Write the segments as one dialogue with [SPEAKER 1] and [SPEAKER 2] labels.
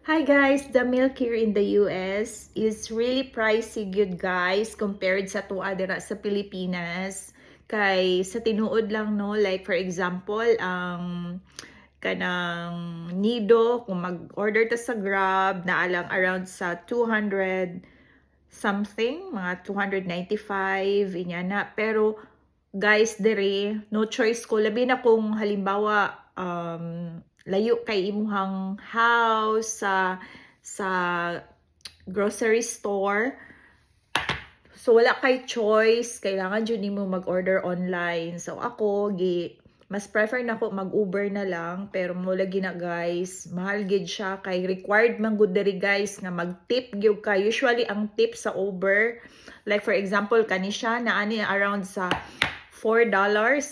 [SPEAKER 1] Hi guys, the milk here in the US is really pricey good guys compared sa tuwa dira sa Pilipinas. Kay sa tinuod lang no, like for example, ang kanang nido kung mag-order ta sa Grab na alang around sa 200 something, mga 295 inya na. Pero guys, dere no choice ko labi na kung halimbawa layo kay imuhang house sa grocery store. So wala kay choice, kailangan jud nimo mag-order online. So ako mas prefer nako mag-Uber na lang, pero mo lagi na guys, mahal gid siya kay required man gud diri guys nga mag-tip gyud ka. Usually ang tip sa Uber, like for example kani siya na ani around sa $4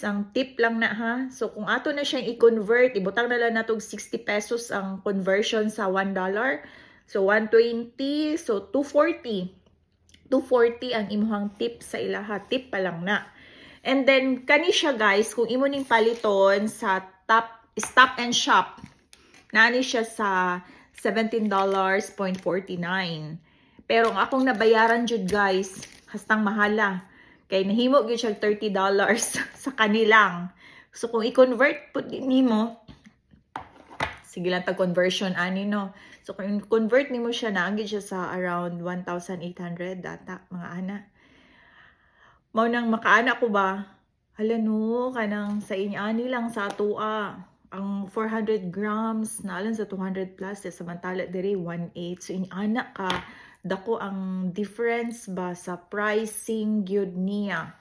[SPEAKER 1] ang tip lang na ha. So kung ato na siyang i-convert, ibutang na lang natog 60 pesos ang conversion sa $1. So 120, so 240. 240 ang imuhang tip sa ilaha. Tip pa lang na. And then kani siya guys, kung imo ning paliton sa Stop and Shop, nani siya sa $17.49. Pero ang akong nabayaran jud guys, hastang mahala. Kay nahimo gyud siya $30 sa kanilang. So kung i-convert pud nimo, sige lang tag conversion ani no. So kung convert nimo siya na gyud siya sa around 1,800 data mga ana. Mao nang makaana ko ba? Hala no, kanang sa ani lang sa atua. Ang 400 grams na alang sa 200 plus samantala diri 1.8. So ana ka dako ang difference ba sa pricing gyud niya.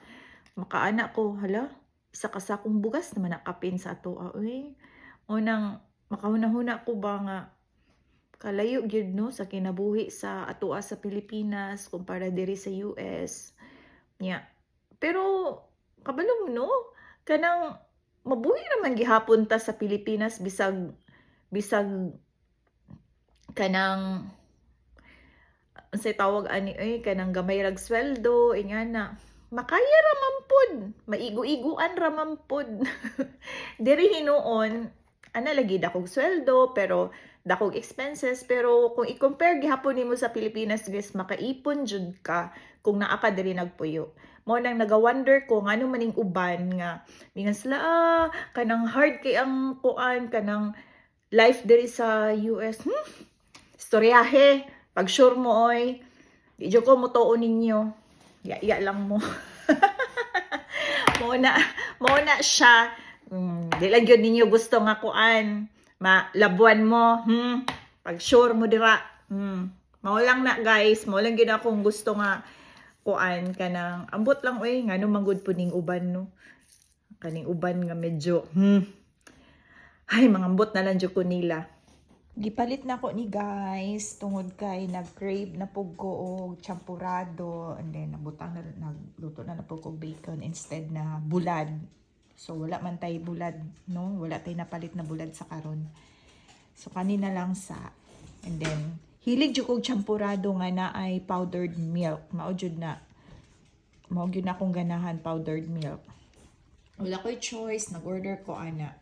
[SPEAKER 1] Makaana ko, hala, isa ka sakong bugas naman nakapin sa ato. Uy, unang makahuna-huna ko ba nga kalayo gyud no sa kinabuhi sa atoa sa Pilipinas kumpara diri sa US. Nya. Pero kabalo no, kanang mabuhi naman gihapon ta sa Pilipinas bisag kanang say tawag ani kanang gamay rag sweldo ingana makaya raman pod maigo-iguan raman pod diri hinuon ana lagi dakog sweldo pero dakog expenses, pero kung i-compare gihapon nimo sa Pilipinas guys makaipon jud ka kung naa ka diri nagpuyo. Mo nang naga-wonder ko ngano maning uban nga mingan sila kanang hard kay ang kuan kanang life diri sa US. Istoryahe pag sure mo oy, di jo ko mutuon ninyo. Ya lang mo. mo na siya. Di lang yun ninyo gusto nga kuan. Labuan mo. Pag sure mo dira. Mao lang na guys. Mao lang yun akong gusto nga kuan kanang ambot lang oy ngano manggod po ning uban no. Kaning uban nga medyo ay mangambot na lang jud ko nila. Gipalit na ko ni guys tungod kay nag-crave na pug ko og champurado and then nagluto na pug ko bacon instead na bulad. So wala man tay bulad no, wala tay napalit na bulad sa karon. So kanina lang sa and then hilig jud og champurado nga na ay powdered milk. Mao jud na akong ganahan powdered milk. Wala ko'y choice, nag-order ko ana.